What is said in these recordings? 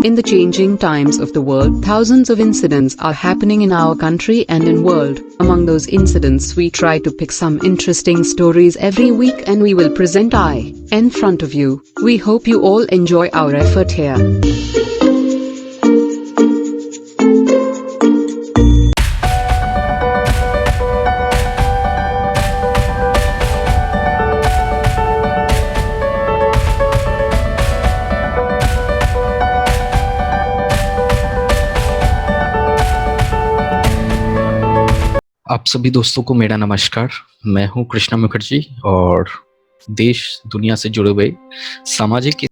In the changing times of the world, thousands of incidents are happening in our country and in world. Among those incidents, we try to pick some interesting stories every week and we will present in front of you. We hope you all enjoy our effort here. आप सभी दोस्तों को मेरा नमस्कार। मैं हूं कृष्णा मुखर्जी और देश दुनिया से जुड़े हुए सामाजिक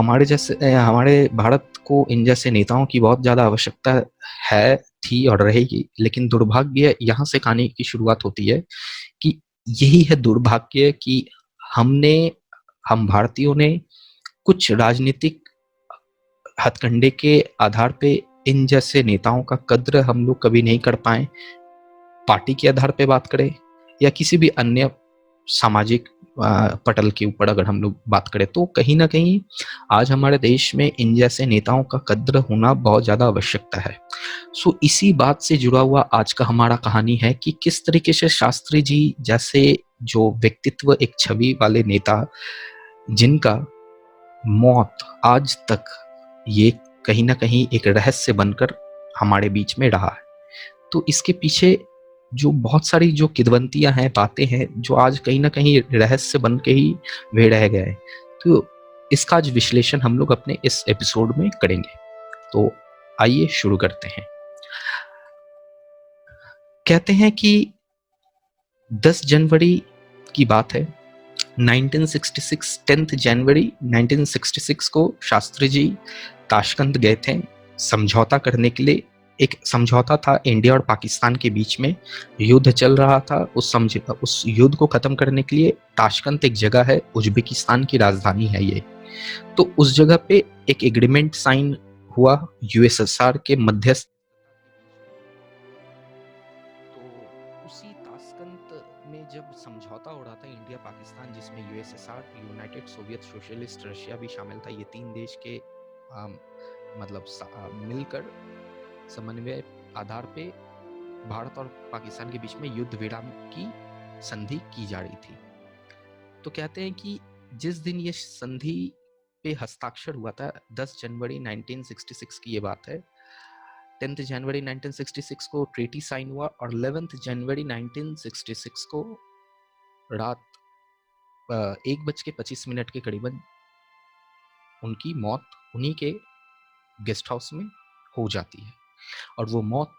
हमारे भारत को इन जैसे नेताओं की बहुत ज़्यादा आवश्यकता है, थी और रहेगी। लेकिन दुर्भाग्य यहाँ से कहानी की शुरुआत होती है कि यही है दुर्भाग्य कि हम भारतीयों ने कुछ राजनीतिक हथकंडे के आधार पे इन जैसे नेताओं का कद्र हम लोग कभी नहीं कर पाए। पार्टी के आधार पे बात करें या किसी भी अन्य सामाजिक पटल के ऊपर अगर हम लोग बात करें तो कहीं ना कहीं आज हमारे देश में इन जैसे नेताओं का कद्र होना बहुत ज्यादा आवश्यकता है। सो इसी बात से जुड़ा हुआ आज का हमारा कहानी है कि किस तरीके से शास्त्री जी जैसे जो व्यक्तित्व, एक छवि वाले नेता, जिनका मौत आज तक ये कहीं ना कहीं एक रहस्य बनकर हमारे बीच में रहा है। तो इसके पीछे जो बहुत सारी जो किंवदंतियां हैं, बातें हैं, जो आज कहीं ना कहीं रहस्य बन के ही वे रह गए। तो इसका आज विश्लेषण हम लोग अपने इस एपिसोड में करेंगे। तो आइए शुरू करते हैं। कहते हैं कि 10 जनवरी की बात है 1966 10 जनवरी 1966 को शास्त्री जी ताशकंद गए थे समझौता करने के लिए। एक समझौता था इंडिया और पाकिस्तान के बीच में, युद्ध चल रहा था। उस युद्ध को खत्म करने के लिए ताशकंद एक जगह है, उज्बेकिस्तान की राजधानी है ये। तो उस जगह पे एक एग्रीमेंट साइन हुआ यूएसएसआर के मध्यस्थ। तो उसी ताशकंद में जब समझौता हो रहा था इंडिया पाकिस्तान, जिसमें USSR, United Soviet socialist Russia भी शामिल था, ये 3 देश के मिलकर समन्वय आधार पे भारत और पाकिस्तान के बीच में युद्ध विराम की संधि की जा रही थी। तो कहते हैं कि जिस दिन ये संधि पे हस्ताक्षर हुआ था 10 जनवरी 1966 की ये बात है। 10 जनवरी 1966 को ट्रीटी साइन हुआ और 11 जनवरी 1966 को रात 1:25 के करीबन उनकी मौत उन्हीं के गेस्ट हाउस में हो जाती है। और वो मौत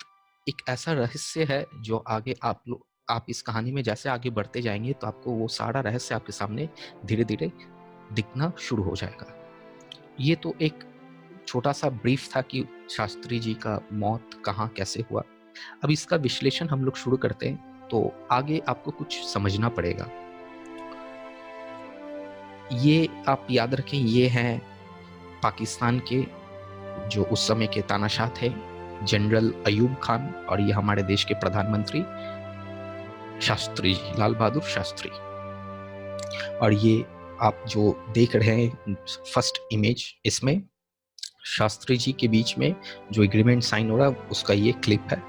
एक ऐसा रहस्य है जो आगे आप इस कहानी में जैसे आगे बढ़ते जाएंगे तो आपको वो सारा रहस्य आपके सामने धीरे धीरे दिखना शुरू हो जाएगा। ये तो एक छोटा सा ब्रीफ था कि शास्त्री जी का मौत कहाँ कैसे हुआ। अब इसका विश्लेषण हम लोग शुरू करते हैं तो आगे आपको कुछ समझना पड़ेगा। ये आप याद रखें, ये हैं पाकिस्तान के जो उस समय के तानाशाह थे, जनरल अयूब खान, और ये हमारे देश के प्रधानमंत्री शास्त्री जी, लाल बहादुर शास्त्री। और ये आप जो देख रहे हैं फर्स्ट इमेज, इसमें शास्त्री जी के बीच में जो एग्रीमेंट साइन हो रहा है उसका ये क्लिप है।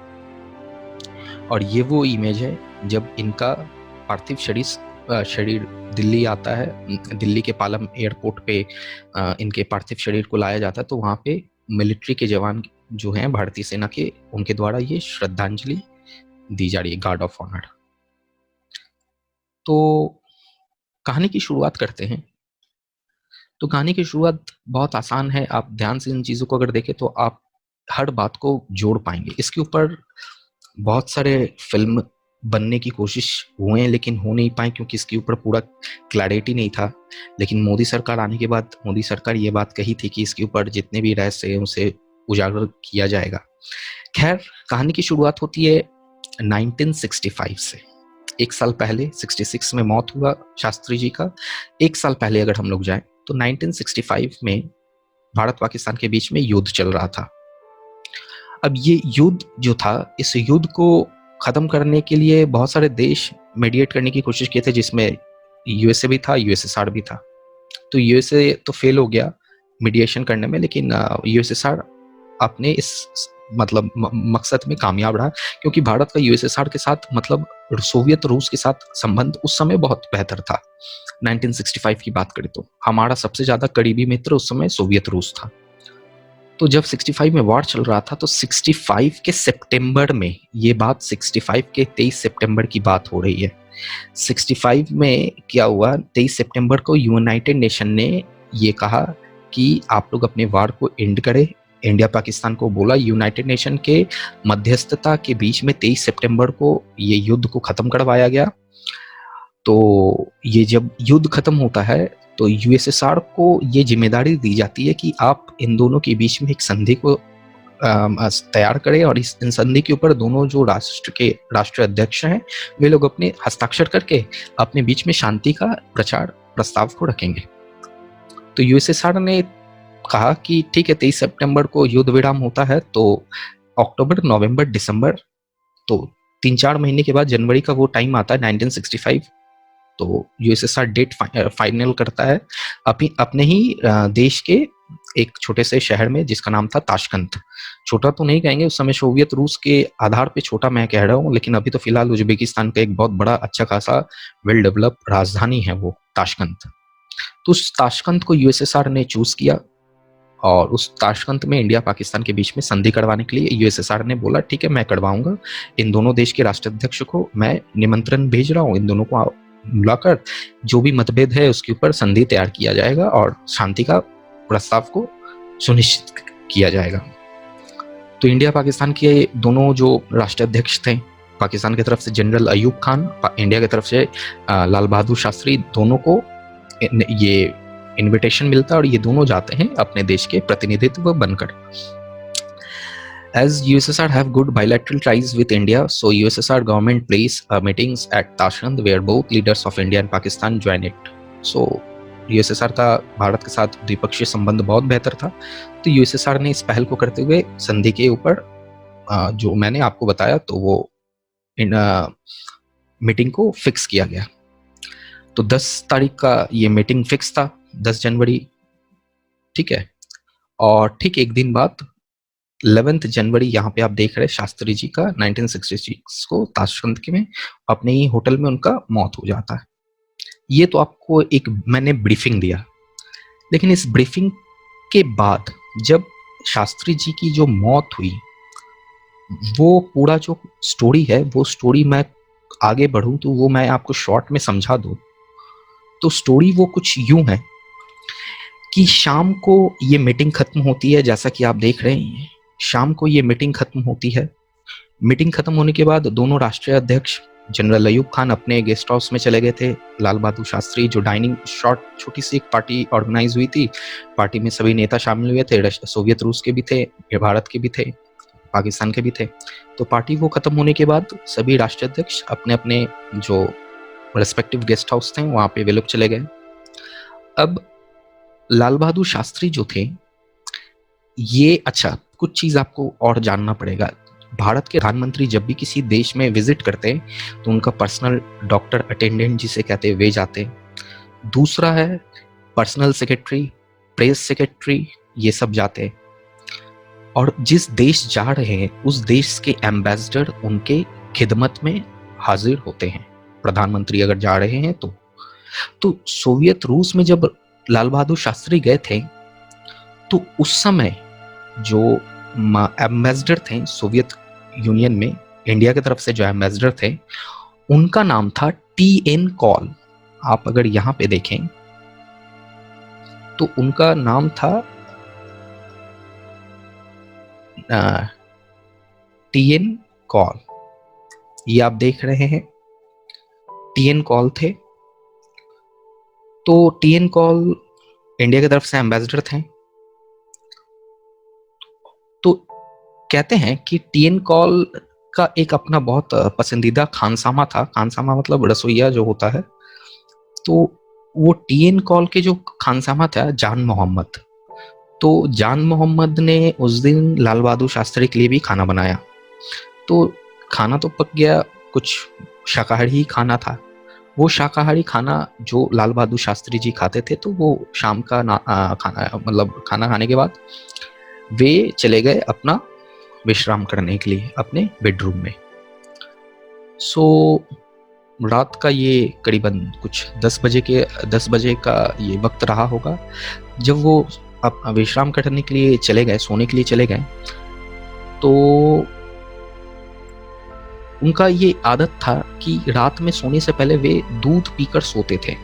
और ये वो इमेज है जब इनका पार्थिव शरीर दिल्ली आता है, दिल्ली के पालम एयरपोर्ट पे इनके पार्थिव शरीर को लाया जाता है। तो वहाँ पे मिलिट्री के जवान जो हैं भारतीय सेना के, उनके द्वारा ये श्रद्धांजलि दी जा रही है, गार्ड ऑफ ऑनर। तो कहानी की शुरुआत करते हैं। तो कहानी की शुरुआत बहुत आसान है, आप ध्यान से इन चीज़ों को अगर देखें तो आप हर बात को जोड़ पाएंगे। इसके ऊपर बहुत सारे फिल्म बनने की कोशिश हुए हैं लेकिन हो नहीं पाए क्योंकि इसके ऊपर पूरा क्लैरिटी नहीं था। लेकिन मोदी सरकार आने के बाद मोदी सरकार ये बात कही थी कि इसके ऊपर जितने भी रहस्य हैं उसे उजागर किया जाएगा। खैर, कहानी की शुरुआत होती है 1965 से। एक साल पहले 66 में मौत हुआ शास्त्री जी का। एक साल पहले अगर हम लोग जाएं तो 1965 में भारत पाकिस्तान के बीच में युद्ध चल रहा था। अब ये युद्ध जो था, इस युद्ध को खत्म करने के लिए बहुत सारे देश मीडिएट करने की कोशिश किए थे, जिसमें यूएसए भी था, यूएसएसआर भी था। तो यूएसए तो फेल हो गया मीडिएशन करने में, लेकिन यूएसएसआर अपने इस मकसद में कामयाब रहा, क्योंकि भारत का यूएसएसआर के साथ सोवियत रूस के साथ संबंध उस समय बहुत बेहतर था। 1965 की बात करें तो हमारा सबसे ज्यादा करीबी मित्र उस समय सोवियत रूस था। तो जब 65 में वॉर चल रहा था तो 65 के सितंबर में, ये बात 65 के 23 सितंबर की बात हो रही है। 65 में क्या हुआ, 23 सितंबर को यूनाइटेड नेशन ने ये कहा कि आप लोग अपने वॉर को एंड करें। इंडिया पाकिस्तान को बोला, यूनाइटेड नेशन के मध्यस्थता के बीच में 23 सितंबर को ये युद्ध को खत्म करवाया गया। तो ये जब युद्ध खत्म होता है तो यूएसएसआर को ये जिम्मेदारी दी जाती है कि आप इन दोनों के बीच में एक संधि को तैयार करें और इन संधि के ऊपर दोनों जो राष्ट्र के राष्ट्रीय अध्यक्ष हैं वे लोग अपने हस्ताक्षर करके अपने बीच में शांति का प्रस्ताव को रखेंगे। तो यूएसएसआर ने कहा कि ठीक है, 23 सितंबर को युद्ध विराम होता है, तो अक्टूबर, नवंबर, दिसंबर, तो 3-4 महीने के बाद जनवरी का वो टाइम आता है 1965। तो यूएसएसआर डेट फाइनल करता है अपने ही देश के एक छोटे से शहर में जिसका नाम था ताशकंद। छोटा तो नहीं कहेंगे, उस समय सोवियत रूस के आधार पे छोटा मैं कह रहा हूँ, लेकिन अभी तो फिलहाल उज्बेकिस्तान का एक बहुत बड़ा अच्छा खासा वेल डेवलप राजधानी है वो ताशकंद। तो उस ताशकंद को यूएसएसआर ने चूज किया और उस ताशकंद में इंडिया पाकिस्तान के बीच में संधि करवाने के लिए यूएसएसआर ने बोला ठीक है, मैं करवाऊंगा। इन दोनों देश के राष्ट्राध्यक्ष को मैं निमंत्रण भेज रहा हूँ, इन दोनों को बुलाकर जो भी मतभेद है उसके ऊपर संधि तैयार किया जाएगा और शांति का प्रस्ताव को सुनिश्चित किया जाएगा। तो इंडिया पाकिस्तान के दोनों जो राष्ट्राध्यक्ष थे, पाकिस्तान की तरफ से जनरल अयूब खान, इंडिया की तरफ से लाल बहादुर शास्त्री, दोनों को ये इनविटेशन मिलता है और ये दोनों जाते हैं अपने देश के प्रतिनिधित्व बनकर। As USSR have good bilateral ties with India, so USSR government place meetings at Tashkent where both leaders of India and Pakistan join it. So USSR का भारत के साथ द्विपक्षीय संबंध बहुत बेहतर था, तो USSR ने इस पहल को करते हुए संधि के ऊपर जो मैंने आपको बताया, तो वो मीटिंग को फिक्स किया गया। तो 10 तारीख का ये मीटिंग फिक्स था, 10 जनवरी, ठीक है। और ठीक एक दिन बाद 11 जनवरी यहाँ पे आप देख रहे हैं शास्त्री जी का 1966 को ताशकंद में अपने ही होटल में उनका मौत हो जाता है। ये तो आपको एक मैंने ब्रीफिंग दिया, लेकिन इस ब्रीफिंग के बाद जब शास्त्री जी की जो मौत हुई, वो पूरा जो स्टोरी है, वो स्टोरी मैं आगे बढ़ूं तो वो मैं आपको शॉर्ट में समझा दूं, तो स्टोरी वो कुछ यूं है कि शाम को ये मीटिंग खत्म होती है, जैसा कि आप देख रहे हैं, शाम को ये मीटिंग खत्म होती है। मीटिंग खत्म होने के बाद दोनों राष्ट्रीय अध्यक्ष जनरल अयूब खान अपने गेस्ट हाउस में चले गए थे। लाल बहादुर शास्त्री जो डाइनिंग छोटी सी एक पार्टी ऑर्गेनाइज हुई थी, पार्टी में सभी नेता शामिल हुए थे, सोवियत रूस के भी थे, भारत के भी थे, पाकिस्तान के भी थे। तो पार्टी वो खत्म होने के बाद सभी राष्ट्रीय अध्यक्ष अपने अपने जो रेस्पेक्टिव गेस्ट हाउस थे वहां पे वे लोग चले गए। अब लाल बहादुर शास्त्री जो थे ये, अच्छा कुछ चीज आपको और जानना पड़ेगा। भारत के प्रधानमंत्री जब भी किसी देश में विजिट करते हैं तो उनका पर्सनल डॉक्टर अटेंडेंट जिसे कहते हैं वे जाते हैं। दूसरा है पर्सनल सेक्रेटरी, प्रेस सेक्रेटरी, ये सब जाते हैं। और जिस देश जा रहे हैं उस देश के एम्बेसडर उनके खिदमत में हाजिर होते हैं, प्रधानमंत्री अगर जा रहे हैं तो सोवियत रूस में जब लाल बहादुर शास्त्री गए थे तो उस समय जो एम्बेसडर थे सोवियत यूनियन में, इंडिया की तरफ से जो एम्बेसडर थे, उनका नाम था TN कॉल। आप अगर यहां पे देखें तो उनका नाम था TN कॉल। ये आप देख रहे हैं, TN कॉल थे। तो TN कॉल इंडिया की तरफ से एम्बेसडर थे। तो कहते हैं कि TN कॉल का एक अपना बहुत पसंदीदा खानसामा था। खानसामा मतलब रसोइया जो होता है। तो वो TN कॉल के जो खानसामा था जान मोहम्मद, तो जान मोहम्मद ने उस दिन लाल बहादुर शास्त्री के लिए भी खाना बनाया। तो खाना तो पक गया, कुछ शाकाहारी खाना था। वो शाकाहारी खाना जो लाल बहादुर शास्त्री जी खाते थे, तो वो शाम का खाना, मतलब खाना खाने के बाद वे चले गए अपना विश्राम करने के लिए अपने बेडरूम में। सो रात का ये करीबन कुछ 10 बजे का ये वक्त रहा होगा जब वो विश्राम करने के लिए चले गए, सोने के लिए चले गए। तो उनका ये आदत था कि रात में सोने से पहले वे दूध पीकर सोते थे।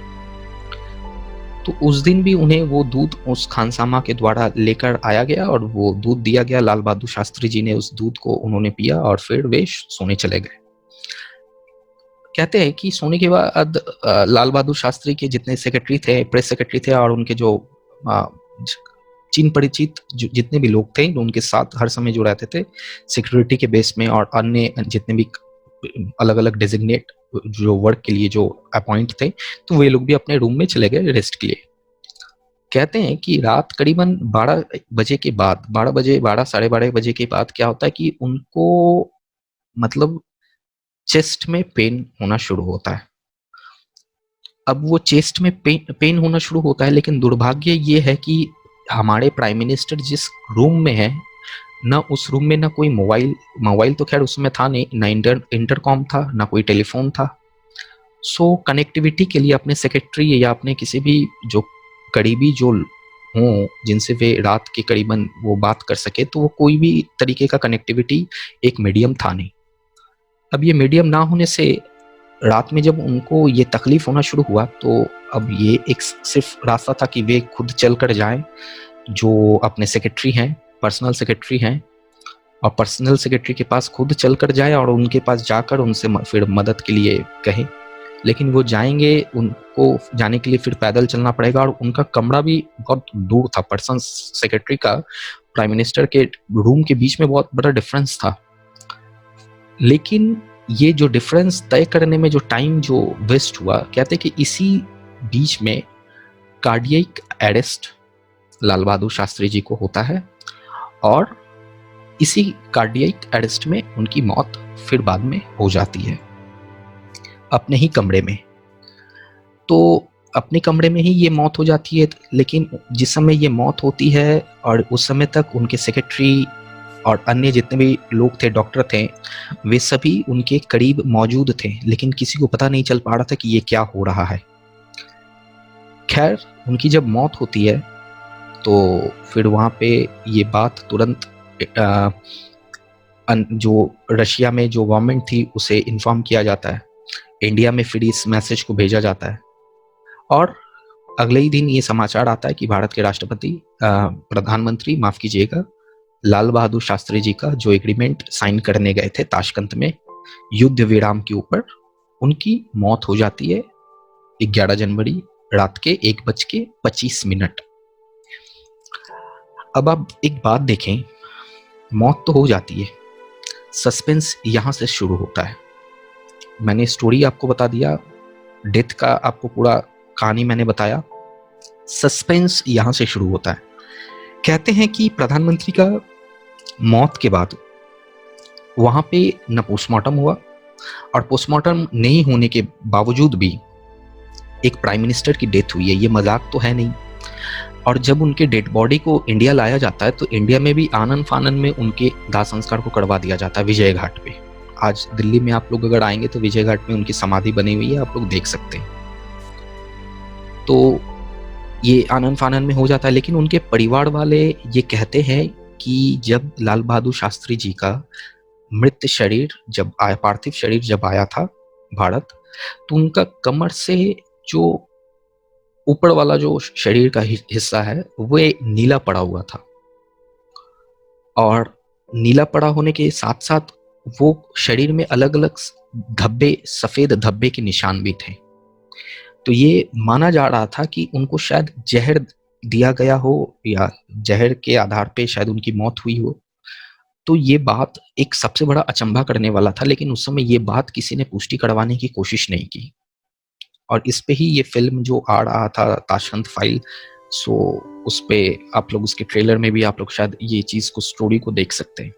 तो उस दिन भी उन्हें वो दूध उस खानसामा के द्वारा लेकर आया गया और वो दूध दिया गया। लाल बहादुर शास्त्री जी ने उस दूध को उन्होंने पिया और फिर वे सोने चले गए। कहते हैं कि सोने के बाद लाल बहादुर शास्त्री के जितने सेक्रेटरी थे, प्रेस सेक्रेटरी थे और उनके जो चीन परिचित जितने भी लोग थे, उनके साथ हर समय जो रहते थे सिक्योरिटी के बेस में और अन्य जितने भी अलग अलग डेजिग्नेट जो वर्क के लिए जो अपॉइंट थे, तो वे लोग भी अपने रूम में चले गए रेस्ट के लिए। कहते हैं कि रात करीबन 12 बजे के बाद, 12 साढ़े 12 बजे के बाद क्या होता है कि उनको मतलब चेस्ट में पेन होना शुरू होता है। अब वो चेस्ट में पेन होना शुरू होता है, लेकिन दुर्भाग्य ये है कि हमारे प्राइम मिनिस्टर जिस रूम में है, ना उस रूम में ना कोई मोबाइल तो खैर उसमें था नहीं, ना इंटरकॉम था, ना कोई टेलीफोन था। सो कनेक्टिविटी के लिए अपने सेक्रेटरी या अपने किसी भी जो करीबी जो हों जिनसे वे रात के करीबन वो बात कर सके, तो वो कोई भी तरीके का कनेक्टिविटी एक मीडियम था नहीं। अब ये मीडियम ना होने से रात में जब उनको ये तकलीफ होना शुरू हुआ, तो अब ये एक सिर्फ रास्ता था कि वे खुद चल कर जाएं, जो अपने सेक्रेटरी हैं, पर्सनल सेक्रेटरी हैं, और पर्सनल सेक्रेटरी के पास खुद चलकर जाए और उनके पास जाकर उनसे फिर मदद के लिए कहें, लेकिन वो जाएंगे, उनको जाने के लिए फिर पैदल चलना पड़ेगा और उनका कमरा भी बहुत दूर था। पर्सनल सेक्रेटरी का प्राइम मिनिस्टर के रूम के बीच में बहुत बड़ा डिफरेंस था, लेकिन ये जो डिफरेंस तय करने में जो टाइम जो वेस्ट हुआ, कहते कि इसी बीच में कार्डियक अरेस्ट लाल बहादुर शास्त्री जी को होता है और इसी कार्डियक अरेस्ट में उनकी मौत फिर बाद में हो जाती है अपने ही कमरे में। तो अपने कमरे में ही ये मौत हो जाती है, लेकिन जिस समय ये मौत होती है और उस समय तक उनके सेक्रेटरी और अन्य जितने भी लोग थे, डॉक्टर थे, वे सभी उनके करीब मौजूद थे, लेकिन किसी को पता नहीं चल पा रहा था कि ये क्या हो रहा है। खैर, उनकी जब मौत होती है तो फिर वहाँ पे ये बात तुरंत जो रशिया में जो गवर्नमेंट थी उसे इन्फॉर्म किया जाता है, इंडिया में फिर इस मैसेज को भेजा जाता है और अगले ही दिन ये समाचार आता है कि भारत के राष्ट्रपति प्रधानमंत्री माफ कीजिएगा लाल बहादुर शास्त्री जी का जो एग्रीमेंट साइन करने गए थे ताशकंद में युद्ध विराम के ऊपर, उनकी मौत हो जाती है 11 जनवरी रात के 1:25। अब आप एक बात देखें, मौत तो हो जाती है, सस्पेंस यहां से शुरू होता है। मैंने स्टोरी आपको बता दिया, डेथ का आपको पूरा कहानी मैंने बताया, सस्पेंस यहां से शुरू होता है। कहते हैं कि प्रधानमंत्री का मौत के बाद वहां पे न पोस्टमार्टम हुआ और पोस्टमार्टम नहीं होने के बावजूद भी एक प्राइम मिनिस्टर की डेथ हुई है, ये मजाक तो है नहीं। और जब उनके डेड बॉडी को इंडिया लाया जाता है तो इंडिया में भी आनन फानन में उनके दाह संस्कार को करवा दिया जाता है विजय घाट पे। आज दिल्ली में आप लोग अगर आएंगे तो विजय घाट में उनकी समाधि बनी हुई है, आप लोग देख सकते हैं। तो ये आनन फानन में हो जाता है, लेकिन उनके परिवार वाले ये कहते हैं कि जब लाल बहादुर शास्त्री जी का मृत शरीर जब आया, पार्थिव शरीर जब आया था भारत, तो उनका कमर से जो ऊपर वाला जो शरीर का हिस्सा है वो नीला पड़ा हुआ था और नीला पड़ा होने के साथ साथ वो शरीर में अलग अलग धब्बे, सफेद धब्बे के निशान भी थे। तो ये माना जा रहा था कि उनको शायद जहर दिया गया हो या जहर के आधार पे शायद उनकी मौत हुई हो। तो ये बात एक सबसे बड़ा अचंभा करने वाला था, लेकिन उस समय ये बात किसी ने पुष्टि करवाने की कोशिश नहीं की और इस पे ही ये फिल्म जो आ रहा था ताशकंद फाइल, सो उस पे आप लोग उसके ट्रेलर में भी आप लोग शायद ये चीज को, स्टोरी को देख सकते हैं।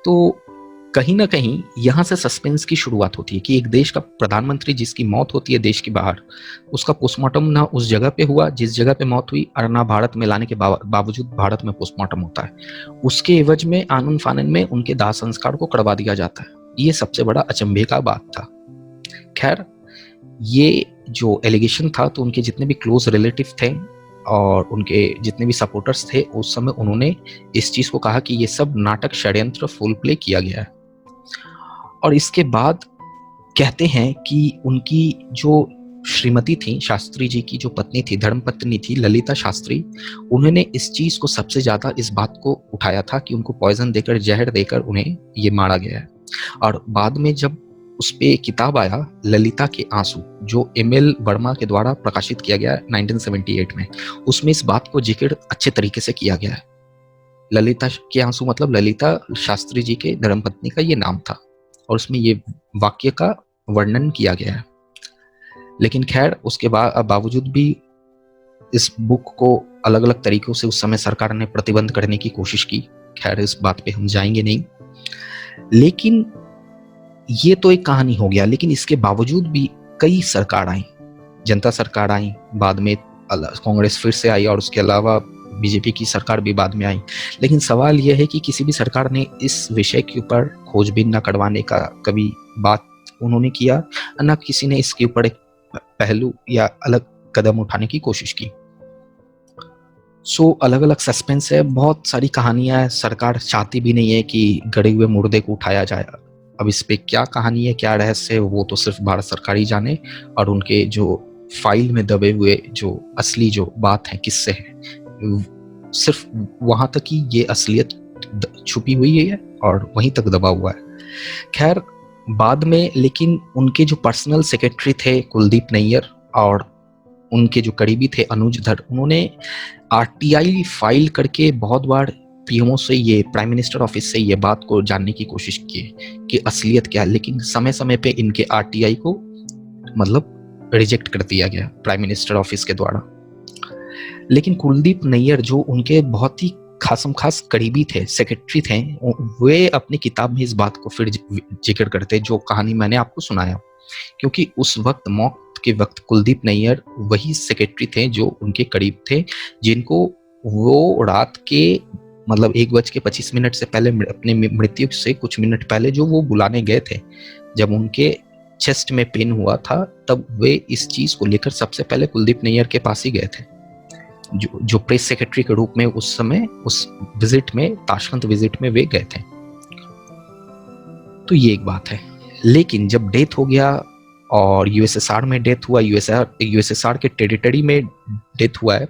तो कहीं ना कहीं यहाँ से सस्पेंस की शुरुआत होती है कि एक देश का प्रधानमंत्री जिसकी मौत होती है देश के बाहर, उसका पोस्टमार्टम ना उस जगह पे हुआ जिस जगह पे मौत हुई और ना भारत में लाने के बावजूद भारत में पोस्टमार्टम होता है। उसके एवज में आनन फानन में उनके दाह संस्कार को करवा दिया जाता है। ये सबसे बड़ा अचंभे का बात था। खैर, ये जो एलिगेशन था तो उनके जितने भी क्लोज रिलेटिव थे और उनके जितने भी सपोर्टर्स थे उस समय उन्होंने इस चीज को कहा कि ये सब नाटक, षड्यंत्र, फुल प्ले किया गया है। और इसके बाद कहते हैं कि उनकी जो श्रीमती थी, शास्त्री जी की जो पत्नी थी, धर्मपत्नी थी ललिता शास्त्री, उन्होंने इस चीज को सबसे ज्यादा इस बात को उठाया था कि उनको पॉइजन देकर, जहर देकर उन्हें ये मारा गया है। और बाद में जब उस पे किताब आया ललिता के आंसू, जो एमएल वर्मा के द्वारा प्रकाशित किया गया 1978 में, उसमें इस बात को जिक्र अच्छे तरीके से किया गया है। ललिता के आंसू मतलब ललिता शास्त्री जी के धर्मपत्नी का ये नाम था और उसमें ये वाक्य का वर्णन किया गया है। लेकिन खैर, उसके बावजूद भी इस बुक को अलग अलग तरीकों से उस समय सरकार ने प्रतिबंध करने की कोशिश की। खैर, इस बात पे हम जाएंगे नहीं, लेकिन ये तो एक कहानी हो गया। लेकिन इसके बावजूद भी कई सरकार आई, जनता सरकार आई, बाद में कांग्रेस फिर से आई और उसके अलावा बीजेपी की सरकार भी बाद में आई। लेकिन सवाल यह है कि किसी भी सरकार ने इस विषय के ऊपर खोजबीन न करवाने का कभी बात उन्होंने किया, न किसी ने इसके ऊपर एक पहलू या अलग कदम उठाने की कोशिश की। सो अलग अलग सस्पेंस है, बहुत सारी कहानियां है। सरकार चाहती भी नहीं है कि गड़े हुए मुर्दे को उठाया जाए। अब इस पे क्या कहानी है, क्या रहस्य है, वो तो सिर्फ भारत सरकार ही जाने और उनके जो फाइल में दबे हुए जो असली जो बात है, किस्से हैं, सिर्फ वहां तक ही ये असलियत छुपी हुई है और वहीं तक दबा हुआ है। खैर बाद में लेकिन उनके जो पर्सनल सेक्रेटरी थे कुलदीप नैयर और उनके जो करीबी थे अनुज धर, उन्होंने आरटीआई फाइल करके बहुत बार पीएमओ से ये प्राइम मिनिस्टर ऑफिस से ये बात को जानने की कोशिश की कि असलियत क्या है, लेकिन समय समय पे इनके आरटीआई को मतलब रिजेक्ट कर दिया गया प्राइम मिनिस्टर ऑफिस के द्वारा। लेकिन कुलदीप नैयर जो उनके बहुत ही खासम खास करीबी थे, सेक्रेटरी थे, वे अपनी किताब में इस बात को फिर जिक्र करते जो कहानी मैंने आपको सुनाया, क्योंकि उस वक्त मौत के वक्त कुलदीप नैयर वही सेक्रेटरी थे जो उनके करीब थे, जिनको वो रात के मतलब 1:25 से पहले अपने मृत्यु से कुछ मिनट पहले जो वो बुलाने गए थे, जब उनके चेस्ट में पेन हुआ था तब वे इस चीज को लेकर सबसे पहले कुलदीप नैयर के पास ही गए थे, जो प्रेस सेक्रेटरी के रूप में उस समय उस विजिट में, ताशकंद विजिट में वे गए थे। तो ये एक बात है। लेकिन जब डेथ हो गया और यूएसएसआर में डेथ हुआ, यूएसएसआर के टेरिटरी में डेथ हुआ है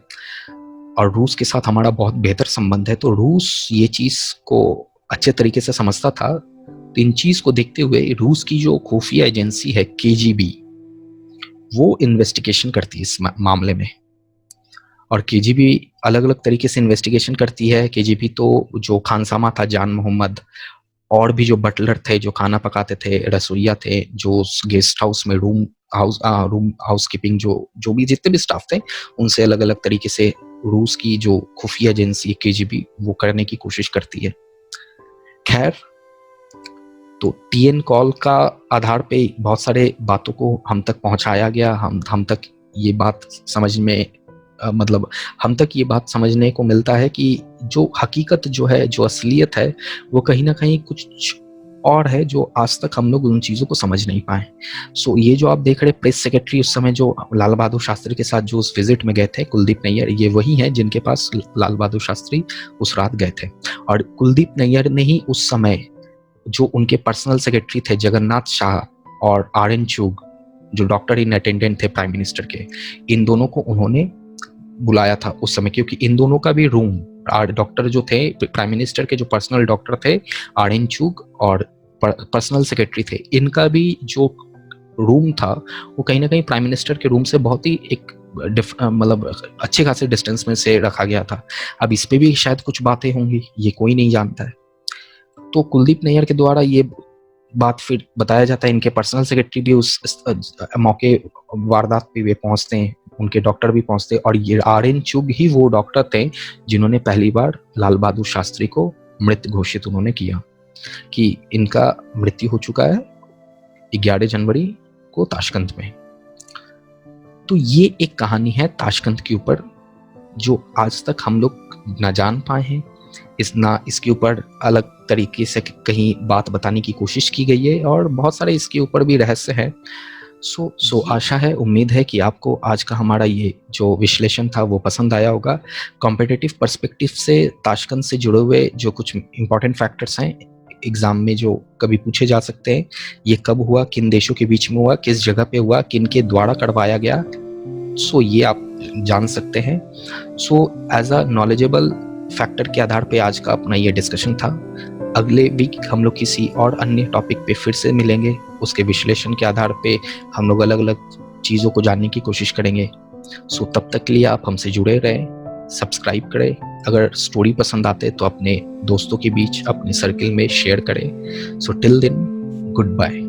और रूस के साथ हमारा बहुत बेहतर संबंध है, तो रूस ये चीज को अच्छे तरीके से समझता था। तो इन चीज को देखते हुए रूस की जो खुफिया एजेंसी है केजीबी, वो इन्वेस्टिगेशन करती है इस मामले में। और केजीबी अलग अलग तरीके से इन्वेस्टिगेशन करती है। केजीबी तो जो खानसामा था जान मोहम्मद, और भी जो बटलर थे जो खाना पकाते थे, रसोइया थे जो गेस्ट हाउस में रूम हाउस कीपिंग जो भी जितने भी स्टाफ थे, उनसे अलग अलग तरीके से रूस की जो खुफिया एजेंसी केजीबी वो करने की कोशिश करती है। खैर तो टीएन कॉल का आधार पे बहुत सारे बातों को हम तक पहुंचाया गया। हम तक ये बात समझ में मतलब हम तक ये बात समझने को मिलता है कि जो हकीकत जो है, जो असलियत है, वो कहीं ना कहीं कुछ और है जो आज तक हम लोग उन चीज़ों को समझ नहीं पाए। सो ये जो आप देख रहे प्रेस सेक्रेटरी उस समय जो लाल बहादुर शास्त्री के साथ जो उस विजिट में गए थे कुलदीप नैयर, ये वही हैं जिनके पास लाल बहादुर शास्त्री उस रात गए थे। और कुलदीप नैयर ने ही उस समय जो उनके पर्सनल सेक्रेटरी थे जगन्नाथ शाह और आर.एन. चुग, जो डॉक्टर इन अटेंडेंट थे प्राइम मिनिस्टर के, इन दोनों को उन्होंने बुलाया था उस समय, क्योंकि इन दोनों का भी रूम, डॉक्टर जो थे प्राइम मिनिस्टर के जो पर्सनल डॉक्टर थे आर.एन. चुग और पर्सनल सेक्रेटरी थे, इनका भी जो रूम था वो कहीं ना कहीं प्राइम मिनिस्टर के रूम से बहुत ही एक मतलब अच्छे खासे डिस्टेंस में से रखा गया था। अब इस पे भी शायद कुछ बातें होंगी, ये कोई नहीं जानता है। तो कुलदीप नैयर के द्वारा ये बात फिर बताया जाता है, इनके पर्सनल सेक्रेटरी भी उस मौके वारदात पे वे पहुंचते हैं, उनके डॉक्टर भी पहुंचते हैं, और ये आर.एन. चुग ही वो डॉक्टर थे जिन्होंने पहली बार लाल बहादुर शास्त्री को मृत घोषित उन्होंने किया कि इनका मृत्यु हो चुका है 11 जनवरी को ताशकंद में। तो ये एक कहानी है ताशकंद के ऊपर जो आज तक हम लोग ना जान पाए हैं, इसके ऊपर अलग तरीके से कहीं बात बताने की कोशिश की गई है, और बहुत सारे इसके ऊपर भी रहस्य है। सो आशा है, उम्मीद है कि आपको आज का हमारा ये जो विश्लेषण था वो पसंद आया होगा। कॉम्पिटिटिव पर्सपेक्टिव से ताशकंद से जुड़े हुए जो कुछ इंपॉर्टेंट फैक्टर्स हैं एग्जाम में जो कभी पूछे जा सकते हैं, ये कब हुआ, किन देशों के बीच में हुआ, किस जगह पे हुआ, किन के द्वारा करवाया गया, सो ये आप जान सकते हैं। So as a knowledgeable factor के आधार पे आज का अपना ये डिस्कशन था। अगले वीक हम लोग किसी और अन्य टॉपिक पे फिर से मिलेंगे, उसके विश्लेषण के आधार पे हम लोग अलग अलग चीज़ों को जानने की कोशिश करेंगे। सो तब तक के लिए आप हमसे जुड़े रहें, सब्सक्राइब करें, अगर स्टोरी पसंद आते तो अपने दोस्तों के बीच अपने सर्किल में शेयर करें। So till then, goodbye.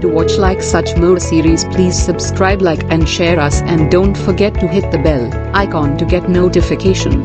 To watch like such more series, please subscribe, like and share us, and don't forget to hit the bell icon to get notification.